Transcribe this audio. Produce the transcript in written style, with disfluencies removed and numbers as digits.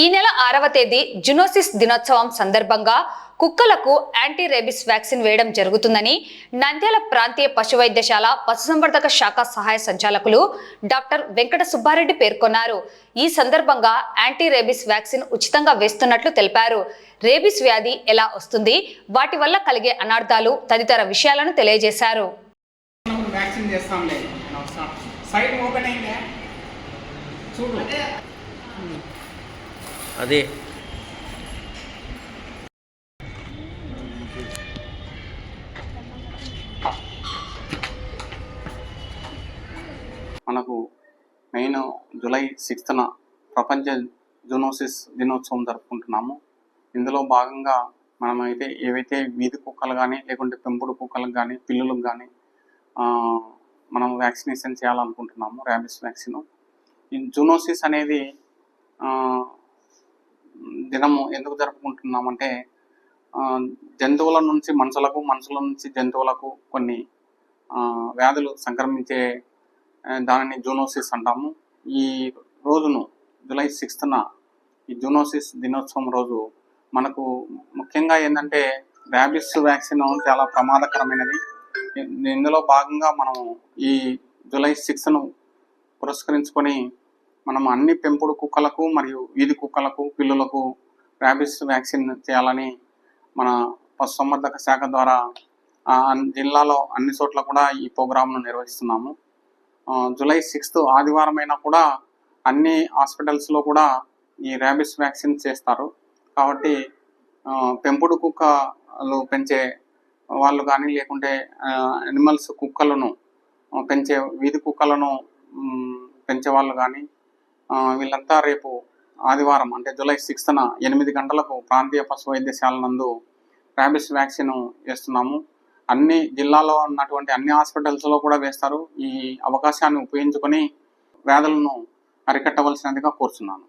ఈ నెల 6వ తేదీ జునోసిస్ దినోత్సవం సందర్భంగా కుక్కలకు యాంటీ రేబిస్ వ్యాక్సిన్ వేయడం జరుగుతుందని నంద్యాల ప్రాంతీయ పశువైద్యశాల పశుసంవర్ధక శాఖ సహాయ సంచాలకులు డాక్టర్ వెంకట సుబ్బారెడ్డి పేర్కొన్నారు. ఈ సందర్భంగా యాంటీ రేబిస్ వ్యాక్సిన్ ఉచితంగా వేస్తున్నట్లు తెలిపారు. రేబిస్ వ్యాధి ఎలా వస్తుంది, వాటి వల్ల కలిగే అనార్థాలు తదితర విషయాలను తెలియజేశారు. అదే మనకు మెయిన్ జూలై 6న ప్రపంచ జూనోసిస్ దినోత్సవం జరుపుకుంటున్నాము. ఇందులో భాగంగా మనమైతే ఏవైతే వీధి కుక్కలు కానీ లేకుంటే పెంపుడు కుక్కలకు కానీ పిల్లులకు కానీ మనం వ్యాక్సినేషన్ చేయాలనుకుంటున్నాము. Rabies vaccine. ఈ జూనోసిస్ అనేది దినము ఎందుకు జరుపుకుంటున్నామంటే జంతువుల నుంచి మనుషులకు, మనుషుల నుంచి జంతువులకు కొన్ని వ్యాధులు సంక్రమించే దానిని జూనోసిస్ అంటాము. ఈ రోజును జూలై 6న ఈ జూనోసిస్ దినోత్సవం రోజు మనకు ముఖ్యంగా ఏంటంటే ర్యాబిస్ వ్యాక్సిన్ చాలా ప్రమాదకరమైనది. ఇందులో భాగంగా మనం ఈ జూలై 6ను పురస్కరించుకొని మనం అన్ని పెంపుడు కుక్కలకు మరియు వీధి కుక్కలకు పిల్లులకు ర్యాబిస్ వ్యాక్సిన్ చేయాలని మన పశుసంవర్ధక శాఖ ద్వారా జిల్లాలో అన్ని చోట్ల కూడా ఈ ప్రోగ్రాంను నిర్వహిస్తున్నాము. జూలై 6 ఆదివారం అయినా కూడా అన్ని హాస్పిటల్స్లో కూడా ఈ ర్యాబిస్ వ్యాక్సిన్ చేస్తారు. కాబట్టి పెంపుడు కుక్కలు పెంచే వాళ్ళు కానీ లేకుంటే యానిమల్స్ కుక్కలను పెంచే వీధి కుక్కలను పెంచే వాళ్ళు కానీ వీళ్ళంతా రేపు ఆదివారం అంటే జూలై 6న 8 గంటలకు ప్రాంతీయ పశు వైద్యశాల నందు ర్యాబిస్ వ్యాక్సిన్ వేస్తున్నాము. అన్ని జిల్లాలో ఉన్నటువంటి అన్ని హాస్పిటల్స్లో కూడా వేస్తారు. ఈ అవకాశాన్ని ఉపయోగించుకొని వ్యాధులను అరికట్టవలసినదిగా కోరుతున్నాను.